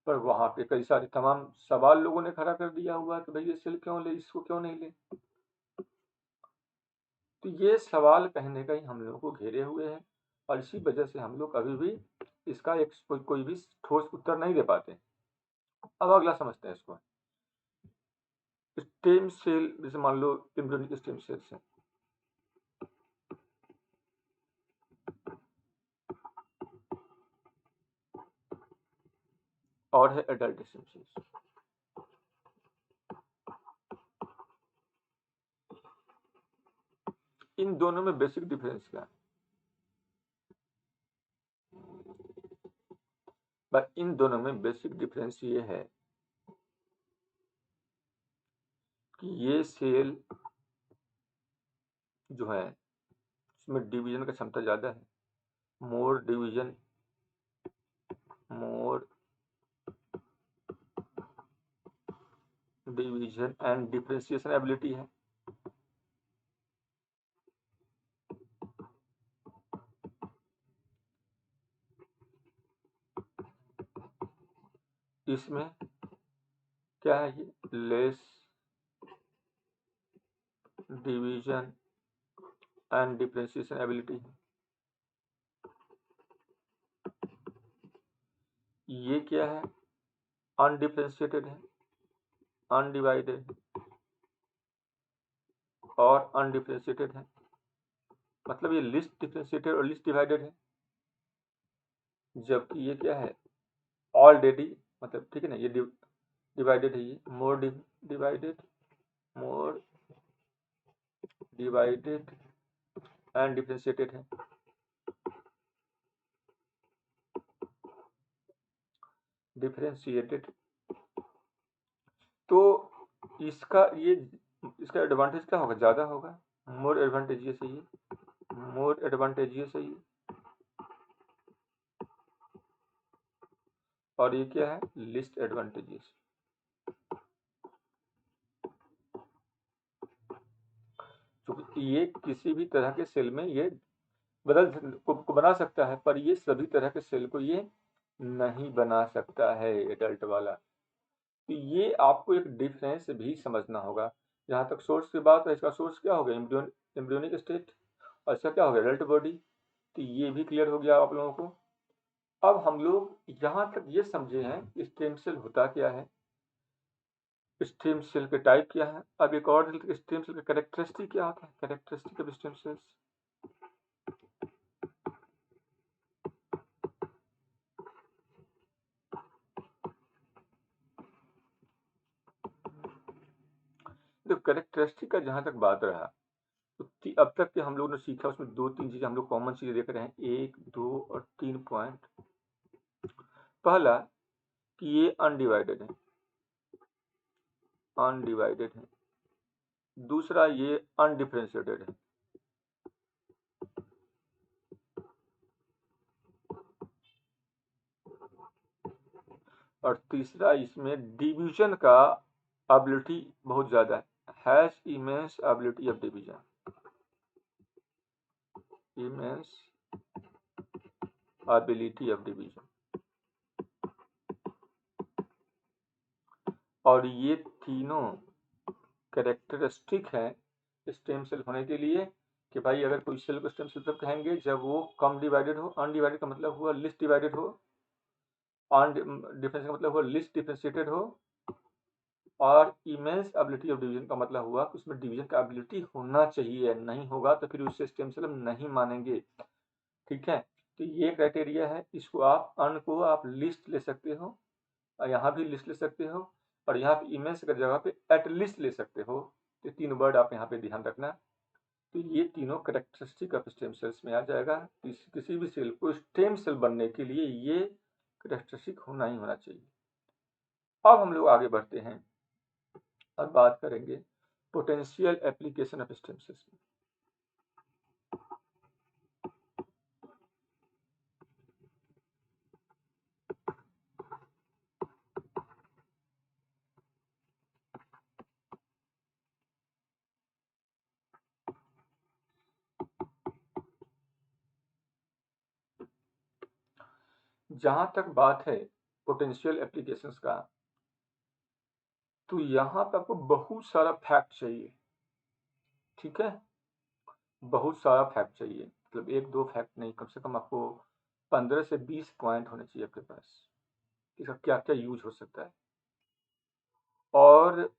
पर वहां पे कई सारे तमाम सवाल लोगों ने खड़ा कर दिया हुआ कि भाई ये सेल क्यों ले, इसको क्यों नहीं ले। तो ये सवाल कहने का ही हम लोगों को घेरे हुए हैं, और इसी वजह से हम लोग अभी भी इसका एक कोई भी ठोस उत्तर नहीं दे पाते। अब अगला समझते हैं इसको। स्टेम सेल, जैसे मान लो एम्ब्रियोनिक स्टेम सेल्स है और है एडल्ट स्टेम सेल्स। इन दोनों में बेसिक डिफरेंस क्या है। पर इन दोनों में बेसिक डिफरेंस ये है कि ये सेल जो है इसमें डिवीजन का क्षमता ज्यादा है, मोर डिवीजन एंड डिफरेंशिएशन एबिलिटी है। इसमें क्या है, ये less division and differentiation ability है। ये क्या है, अनडिफरेंशिएटेड है, अनडिवाइडेड और अनडिफरेंशिएटेड है। मतलब ये लिस्ट डिफरेंशिएटेड और लिस्ट डिवाइडेड है, जबकि ये क्या है, ऑलरेडी, मतलब ठीक है ना, ये डिवाइडेड है, ये divided more divided and differentiated है। डिफरेंशिएटेड, तो इसका एडवांटेज क्या होगा, ज्यादा होगा, मोर एडवांटेजियस है ये, मोर एडवांटेजियस है ये। और ये क्या है, लिस्ट एडवांटेजियस। क्योंकि ये किसी भी तरह के सेल में ये को बना सकता है, पर ये सभी तरह के सेल को ये नहीं बना सकता है एडल्ट वाला। तो ये आपको एक डिफरेंस भी समझना होगा। जहाँ तक सोर्स की बात है, इसका सोर्स क्या हो गया, एम्ब्रियोनिक स्टेट, और इसका क्या हो गया, एडल्ट बॉडी। तो ये भी क्लियर हो गया आप लोगों को। अब हम लोग यहाँ तक ये समझे हैं कि स्टेम सेल होता क्या है, स्टेम सेल के टाइप क्या है। अब एक और स्टेम सेल का कैरेक्टरिस्टिक क्या होता है, कैरेक्टरिस्टिक ऑफ स्टेम सेल्स। तो कैरेक्टरिस्टिक का जहाँ तक बात रहा, तो अब तक के हम लोग ने सीखा, उसमें दो तीन चीजें हम लोग कॉमन चीजें देख रहे हैं, 1, 2 और 3 पॉइंट। पहला कि ये अनडिवाइडेड है, अनडिवाइडेड है। दूसरा ये अनडिफरेंशिएटेड है। और तीसरा इसमें डिवीजन का एबिलिटी बहुत ज्यादा है, has immense ability of division, immense ability of division. और ये तीनों कैरेक्टरिस्टिक है स्टेम सेल होने के लिए, कि भाई अगर कोई सेल को स्टेम सेल तब कहेंगे जब वो कम डिवाइडेड हो, अनडिवाइडेड का मतलब हुआ लिस्ट डिवाइडेड हो, डिफरेंस का मतलब हुआ लिस्ट डिफरेंशिएटेड हो, और इमेंस एबिलिटी ऑफ डिवीजन का मतलब हुआ कि उसमें डिवीजन का एबिलिटी होना चाहिए, नहीं होगा तो फिर उससे स्टेम सेल हम नहीं मानेंगे। ठीक है, तो ये क्राइटेरिया है। इसको आप अन को आप लिस्ट ले सकते हो, और यहाँ भी लिस्ट ले सकते हो, और यहाँ पे इमेंस की जगह पे एट लिस्ट ले सकते हो। तो तीन वर्ड आप यहाँ पे ध्यान रखना। तो ये तीनों करेक्टरिस्टिक ऑफ स्टेम सेल्स में आ जाएगा। किसी भी सेल को स्टेम सेल बनने के लिए ये करेक्टरिस्टिक होना ही होना चाहिए। अब हम लोग आगे बढ़ते हैं और बात करेंगे potential application of stem sales में। जहां तक बात है पोटेंशियल एप्लीकेशंस का, तो यहाँ पे आपको बहुत सारा फैक्ट चाहिए। ठीक है, बहुत सारा फैक्ट चाहिए, मतलब एक दो फैक्ट नहीं, कम से कम आपको 15 से 20 पॉइंट होने चाहिए आपके पास, इसका क्या क्या यूज हो सकता है। और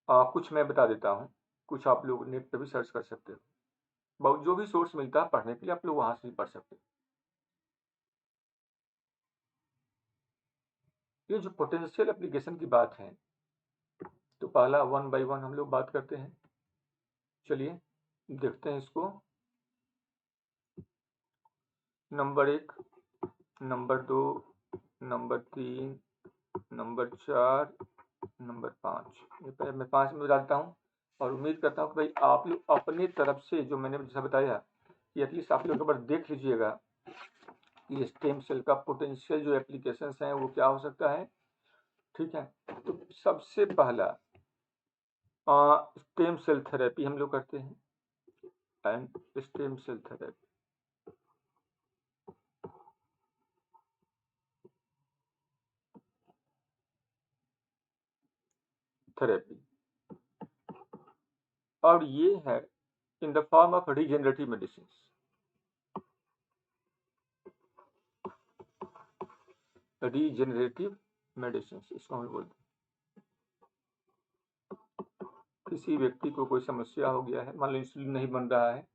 कुछ मैं बता देता हूँ, कुछ आप लोग नेट पे भी सर्च कर सकते हो, बहुत जो भी सोर्स मिलता है पढ़ने के लिए आप लोग वहां से भी पढ़ सकते हो। ये जो पोटेंशियल एप्लीकेशन की बात है, तो पहला वन बाय वन हम लोग बात करते हैं। चलिए देखते हैं इसको। Number 1, number 2, number 3, number 4, number 5। ये पहले मैं 5 में डालता हूँ, और उम्मीद करता हूँ कि भाई आप लोग अपनी तरफ से जो मैंने जैसा बताया कि एटलीस्ट आप लोग एक बार देख लीजिएगा कि स्टेम सेल का पोटेंशियल जो एप्लीकेशंस हैं वो क्या हो सकता है। ठीक है, तो सबसे पहला स्टेम सेल थेरेपी हम लोग करते हैं, and stem cell therapy. Therapy और ये है in the form of regenerative medicine. Regenerative medicine इसको हम बोलते हैं। किसी व्यक्ति को कोई समस्या हो गया है, मान लो इंसुलिन नहीं बन रहा है,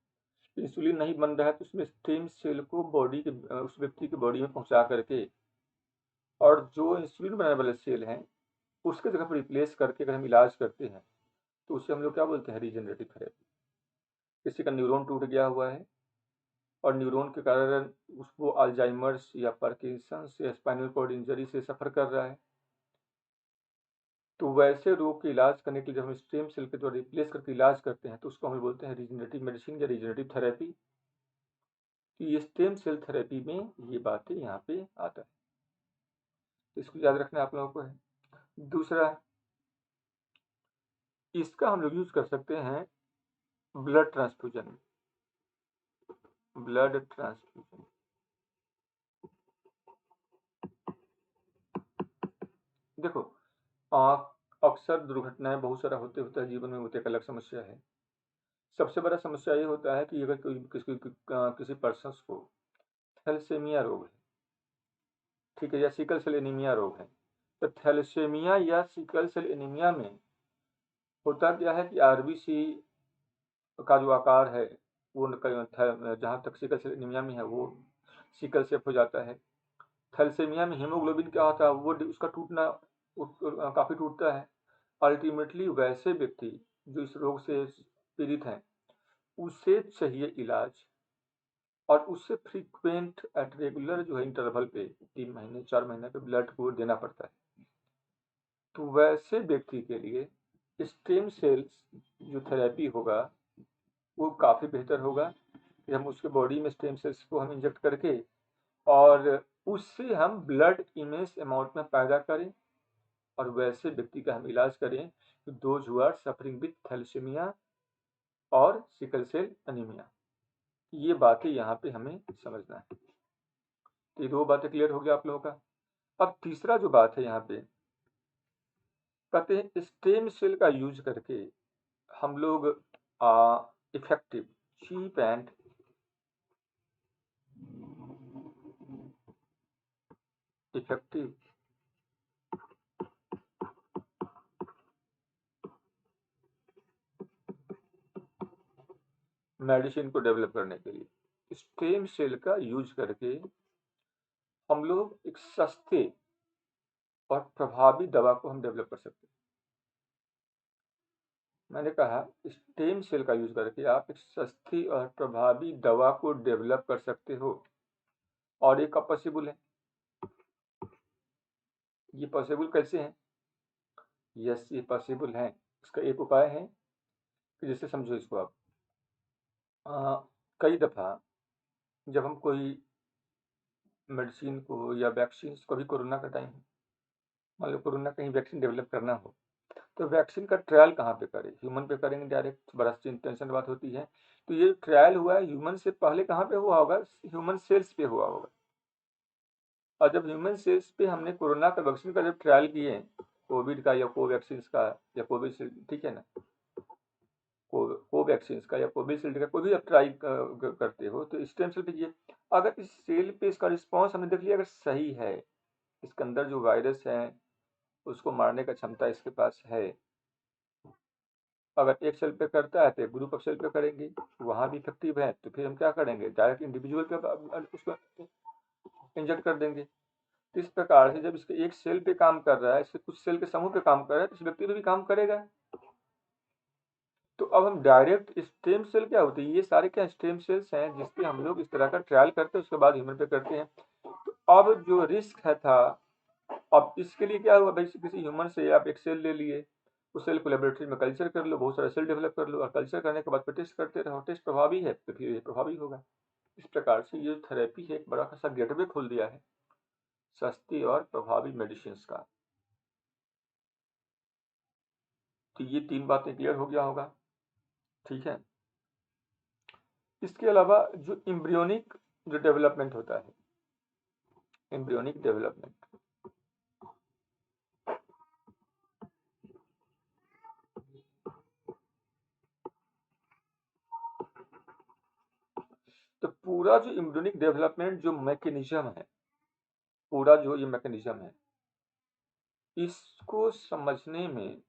इंसुलिन नहीं बन रहा है, तो उसमें स्टेम सेल को बॉडी के उस व्यक्ति की बॉडी में पहुंचा करके, और जो इंसुलिन बनाने वाले सेल हैं उसके जगह पर रिप्लेस करके अगर हम इलाज करते हैं, तो उसे हम लोग क्या बोलते हैं, रीजेनरेटिव थेरेपी। किसी का न्यूरॉन टूट गया हुआ है, और न्यूरॉन के कारण उसको अल्जाइमर्स या पार्किंसंस या स्पाइनल कॉर्ड इंजरी से सफ़र कर रहा है, तो वैसे रोग के इलाज करने के लिए जब हम स्टेम सेल के द्वारा रिप्लेस करके इलाज करते हैं, तो उसको हम बोलते हैं रीजनरेटिव मेडिसिन या रीजनरेटिव थेरेपी। तो ये स्टेम सेल थेरेपी में ये बातें यहाँ पे आता है, तो इसको याद रखना आप लोगों को है। दूसरा, इसका हम लोग यूज कर सकते हैं ब्लड ट्रांसफ्यूजन, ब्लड ट्रांसफ्यूजन। देखो, अक्सर दुर्घटनाएं बहुत सारा होते होता है जीवन में, वो तो एक अलग समस्या है। सबसे बड़ा समस्या ये होता है कि अगर कोई किसी पर्सन को थैलेसीमिया रोग है, ठीक है, या सिकल सेल एनीमिया रोग है, तो थैलेसीमिया या सिकल सेल एनीमिया में होता क्या है कि आरबीसी का जो आकार है वो जहाँ तक सिकल सेल एनीमिया में है वो सिकल सेप हो जाता है। थैलेसीमिया में हीमोग्लोबिन क्या होता है, वो उसका टूटना काफी टूटता है। अल्टीमेटली वैसे व्यक्ति जो इस रोग से पीड़ित हैं, उसे चाहिए इलाज, और उससे फ्रीक्वेंट एट रेगुलर जो है इंटरवल पे 3 महीने 4 महीने पे ब्लड को देना पड़ता है। तो वैसे व्यक्ति के लिए स्टेम सेल्स जो थेरेपी होगा वो काफ़ी बेहतर होगा कि हम उसके बॉडी में स्टेम सेल्स को हम इंजेक्ट करके और उससे हम ब्लड इमेंस अमाउंट में पैदा करें और वैसे व्यक्ति का हम इलाज करें those who are suffering with thalassemia और सिकल सेल एनीमिया। ये बातें यहाँ पे हमें समझना है। तो ये दो बातें क्लियर हो गया आप लोगों का। अब तीसरा जो बात है यहाँ पे, कहते हैं स्टेम सेल का यूज करके हम लोग effective, cheap and effective medicine को डेवलप करने के लिए स्टेम सेल का यूज करके हम लोग एक सस्ते और प्रभावी दवा को हम डेवलप कर सकते हैं। मैंने कहा स्टेम सेल का यूज करके आप एक सस्ती और प्रभावी दवा को डेवलप कर सकते हो, और ये कब पॉसिबल है, ये पॉसिबल कैसे है? यस, ये पॉसिबल है। इसका एक उपाय है कि जैसे समझो इसको आप, कई दफ़ा जब हम कोई मेडिसिन को या वैक्सीन को, भी कोरोना का टाइम है, मान लो कोरोना कहीं वैक्सीन डेवलप करना हो, तो वैक्सीन का ट्रायल कहाँ पे करें? ह्यूमन पे करेंगे डायरेक्ट, बड़ा टेंशन बात होती है। तो ये ट्रायल हुआ है ह्यूमन से पहले, कहाँ पे हुआ होगा? ह्यूमन सेल्स पे हुआ होगा। और जब ह्यूमन सेल्स पे हमने कोरोना का वैक्सीन का जब ट्रायल किए, कोविड का या कोवैक्सीन का या कोविशील्ड, ठीक है ना, कोवैक्सीन का या कोविशील्ड का कोई भी आप ट्राई करते हो, तो स्टेम सेल पे ये, अगर इस सेल पे इसका रिस्पॉन्स हमने देख लिया अगर सही है, इसके अंदर जो वायरस है उसको मारने का क्षमता इसके पास है, अगर एक सेल पे करता है तो एक ग्रुप ऑफ सेल पे करेंगे, वहां भी इफेक्टिव है, तो फिर हम क्या करेंगे? डायरेक्ट इंडिविजुअल पे उसको इंजेक्ट कर देंगे। इस प्रकार से जब इसके एक सेल पे काम कर रहा है, इसके कुछ सेल के समूह पे काम कर रहा है, तो इस व्यक्ति पे भी काम करेगा। तो अब हम डायरेक्ट स्टेम सेल क्या होती है, ये सारे क्या स्टेम सेल्स हैं जिसपे हम लोग इस तरह का ट्रायल करते हैं, उसके बाद ह्यूमन पे करते हैं। तो अब जो रिस्क है था, अब इसके लिए क्या हुआ भाई, किसी ह्यूमन से आप एक सेल ले लिए, उस सेल को लेबोरेटरी में कल्चर कर लो, बहुत सारे सेल डेवलप कर लो, और कल्चर करने के बाद फिर टेस्ट करते रहो, टेस्ट प्रभावी है तो फिर ये प्रभावी होगा। इस प्रकार से ये थेरेपी है एक बड़ा खासा गेटवे खोल दिया है सस्ती और प्रभावी मेडिसिन का। तो ये 3 बातें क्लियर हो गया होगा, ठीक है। इसके अलावा जो इम्ब्रियोनिक जो डेवलपमेंट होता है, एम्ब्रियोनिक डेवलपमेंट, तो पूरा जो एम्ब्रियोनिक डेवलपमेंट जो मैकेनिज्म है, पूरा जो ये मैकेनिज्म है, इसको समझने में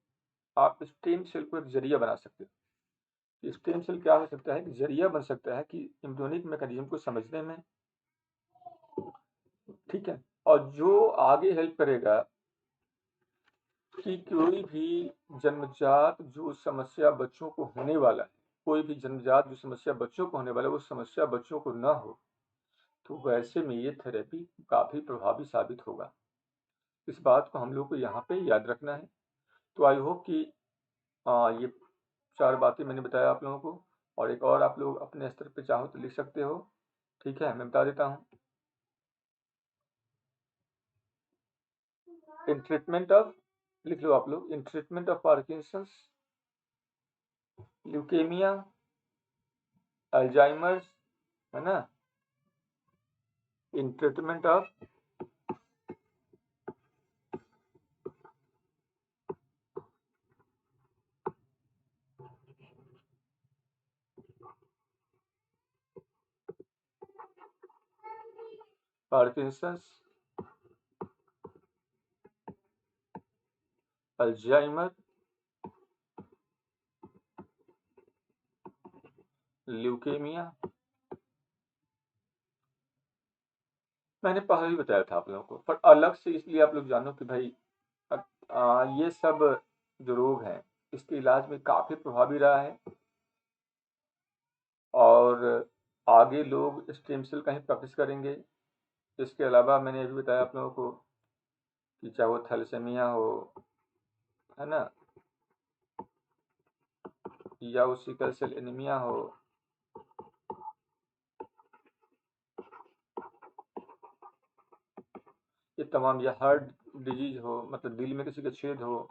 आप स्टेम सेल को एक जरिया बना सकते हो। स्टेम सेल क्या हो सकता है कि जरिया बन सकता है कि एम्ब्रियोनिक मैकेनिज्म को समझने में, ठीक है, और जो आगे हेल्प करेगा कि कोई भी जन्मजात जो समस्या बच्चों को होने वाला है, कोई भी जन्मजात जो समस्या बच्चों को होने वाला है, वो समस्या बच्चों को ना हो, तो वैसे में ये थेरेपी काफ़ी प्रभावी साबित होगा। इस बात को हम लोग को यहाँ पे याद रखना है। तो आई होप कि ये 4 बातें मैंने बताया आप लोगों को, और एक और आप लोग अपने स्तर पे चाहो तो लिख सकते हो, ठीक है, मैं बता देता हूँ। इन ट्रीटमेंट ऑफ, लिख लो आप लोग, in treatment of Parkinson's, leukaemia, Alzheimer's, है ना, in treatment of Parkinson's, Alzheimer, leukaemia. मैंने पहले ही बताया था आप लोगों को, पर अलग से इसलिए आप लोग जानो कि भाई ये सब जो रोग हैं इसके इलाज में काफ़ी प्रभावी रहा है। और आगे लोग स्टेम सेल का ही प्रैक्टिस करेंगे। इसके अलावा मैंने अभी बताया आप लोगों को कि चाहे वो थैलेसेमिया हो, है ना, या वो सिकल सेल एनीमिया हो, ये तमाम, या हार्ट डिजीज हो, मतलब दिल में किसी का छेद हो,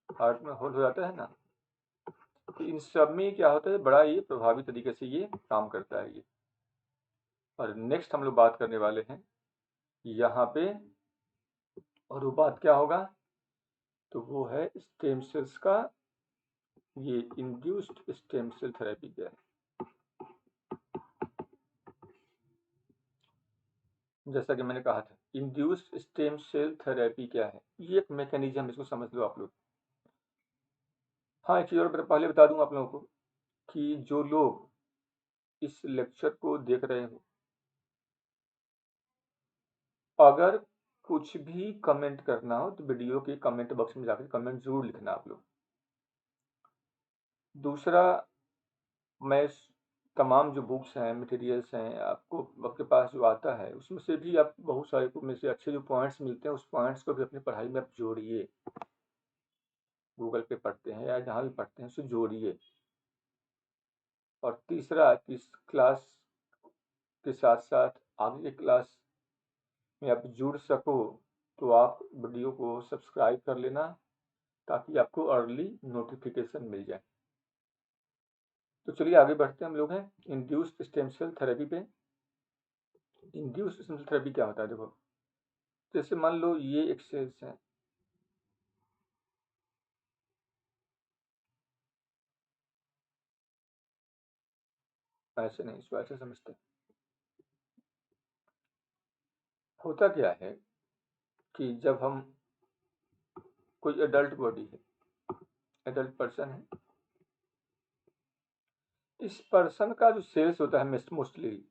हार्ट में होल हो जाता है ना, तो इन सब में क्या होता है, बड़ा ये प्रभावी तरीके से ये काम करता है ये। और नेक्स्ट हम लोग बात करने वाले हैं यहाँ पे, और वो बात क्या होगा, तो वो है स्टेम सेल्स का, ये इंड्यूस्ड स्टेम सेल थेरेपी क्या है। जैसा कि मैंने कहा था, इंड्यूस्ड स्टेम सेल थेरेपी क्या है, ये एक मैकेनिज्म, इसको समझ लो आप लोग। हाँ, एक चीज़ और पहले बता दूं आप लोगों को कि जो लोग इस लेक्चर को देख रहे हो, अगर कुछ भी कमेंट करना हो तो वीडियो के कमेंट बॉक्स में जाकर कमेंट जरूर लिखना आप लोग। दूसरा, मैं तमाम जो बुक्स हैं, मटेरियल्स हैं, आपको आपके पास जो आता है उसमें से भी आप बहुत सारे में से अच्छे जो पॉइंट्स मिलते हैं, उस पॉइंट्स को भी अपनी पढ़ाई में आप जोड़िए। गूगल पे पढ़ते हैं या जहाँ भी पढ़ते हैं उसे जोड़िए। और तीसरा, कि इस क्लास के साथ साथ आगे की क्लास में आप जुड़ सको तो आप वीडियो को सब्सक्राइब कर लेना, ताकि आपको अर्ली नोटिफिकेशन मिल जाए। तो चलिए आगे बढ़ते हैं, हम लोग हैं इंड्यूस्ड स्टेम सेल थेरेपी पे। इंड्यूस्ड स्टेम सेल थेरेपी क्या होता है, देखो, जैसे मान लो ये एक सेल्स है, ऐसे नहीं, इसको ऐसे समझते हैं। होता क्या है कि जब हम, कोई एडल्ट बॉडी है, एडल्ट पर्सन है, इस पर्सन का जो सेल्स होता है मोस्टली,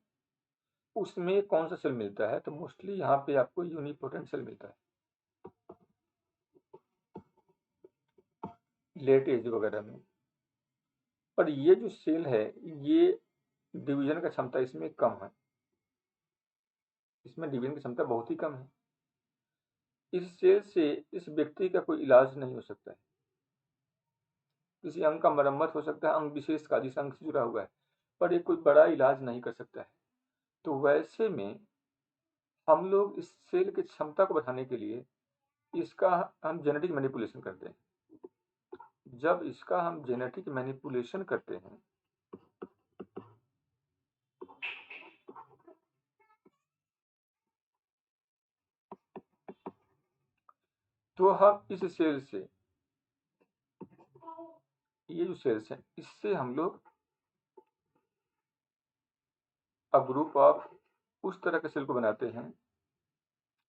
उसमें कौन सा सेल मिलता है, तो मोस्टली यहाँ पे आपको यूनिपोटेंट सेल मिलता है लेट एज वगैरह में। पर ये जो सेल है, ये डिवीजन का क्षमता इसमें कम है, इसमें डिवीजन की क्षमता बहुत ही कम है। इस सेल से इस व्यक्ति का कोई इलाज नहीं हो सकता है। किसी अंग का मरम्मत हो सकता है, अंग विशेष का जिस अंग से जुड़ा हुआ है, पर ये कोई बड़ा इलाज नहीं कर सकता है। तो वैसे में हम लोग इस सेल की क्षमता को बढ़ाने के लिए इसका हम जेनेटिक मैनिपुलेशन करते हैं। जब इसका हम जेनेटिक मैनिपुलेशन करते हैं तो हम इस सेल से, ये जो सेल्स हैं, इससे हम लोग ग्रुप ऑफ उस तरह के सेल को बनाते हैं,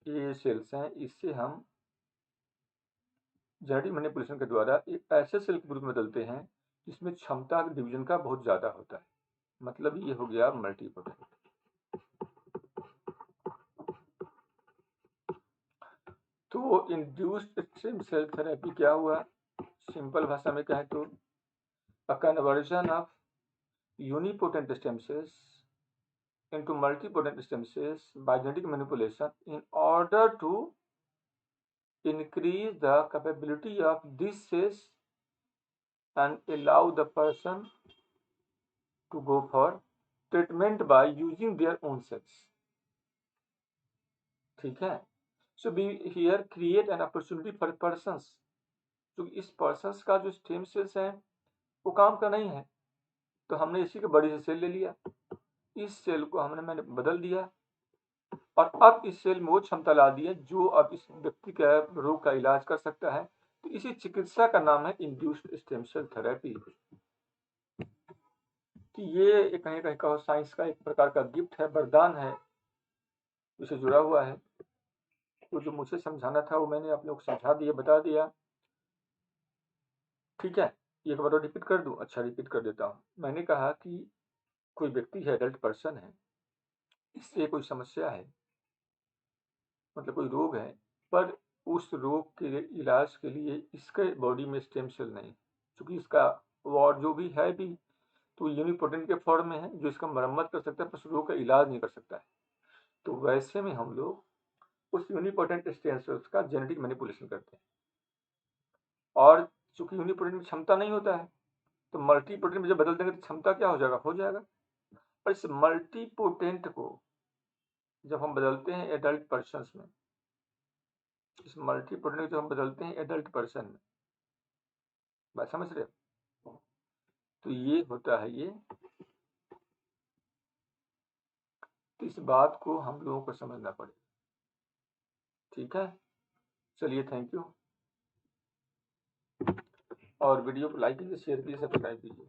ये सेल्स हैं, इससे हम जेनेटिक मैनिपुलेशन के द्वारा एक ऐसे सेल के ग्रुप में बदलते हैं जिसमें क्षमता डिवीजन का बहुत ज़्यादा होता है। मतलब ये हो गया मल्टीपोटेंट। तो इंड्यूस्ड स्टेम सेल थेरेपी क्या हुआ, सिंपल भाषा में कहें तो a conversion of unipotent stem cells into multipotent stem cells by genetic manipulation in order to increase the capability of these cells and allow the person to go for treatment by using their own cells. ठीक है, so we here create an opportunity for persons, तो इस persons का जो stem cells हैं वो काम का नहीं है, तो हमने इसी के बड़ी से सेल ले लिया, इस सेल को मैंने बदल दिया, और अब इस सेल में वो क्षमता ला दी है जो अब इस व्यक्ति का रोग का इलाज कर सकता है। तो इसी चिकित्सा का नाम है इंड्यूस्ड स्टेम सेल थेरेपी। कि ये कहीं कहीं कहो साइंस का एक प्रकार का गिफ्ट है, वरदान है, इससे जुड़ा हुआ है। तो जो मुझे समझाना था वो मैंने आप लोग को समझा दिया, बता दिया। ठीक है, एक बार और रिपीट कर दूं? अच्छा, रिपीट कर देता हूँ। मैंने कहा कि कोई व्यक्ति है, एडल्ट पर्सन है, इससे कोई समस्या है, मतलब कोई रोग है, पर उस रोग के इलाज के लिए इसके बॉडी में स्टेम सेल नहीं, क्योंकि इसका और जो भी है भी तो यूनिपोटेंट के फॉर्म में है, जो इसका मरम्मत कर सकता है पर उस रोग का इलाज नहीं कर सकता है। तो वैसे में हम लोग उस यूनिपोटेंट स्टेम सेल्स का जेनेटिक मैनिपुलेशन करते हैं, और चूंकि यूनिपोटेंट में क्षमता नहीं होता है तो मल्टीपोटेंट में जब बदल देंगे तो क्षमता क्या हो जाएगा, हो जाएगा। और इस मल्टीपोटेंट को जब हम बदलते हैं एडल्ट पर्सन में, इस मल्टीपोटेंट को जब हम बदलते हैं एडल्ट पर्सन में, बात समझ रहे हो? तो ये होता है ये। तो इस बात को हम लोगों को समझना पड़ेगा। ठीक है, चलिए, थैंक यू। और वीडियो को लाइक कीजिए, शेयर कीजिए, सब्सक्राइब कीजिए।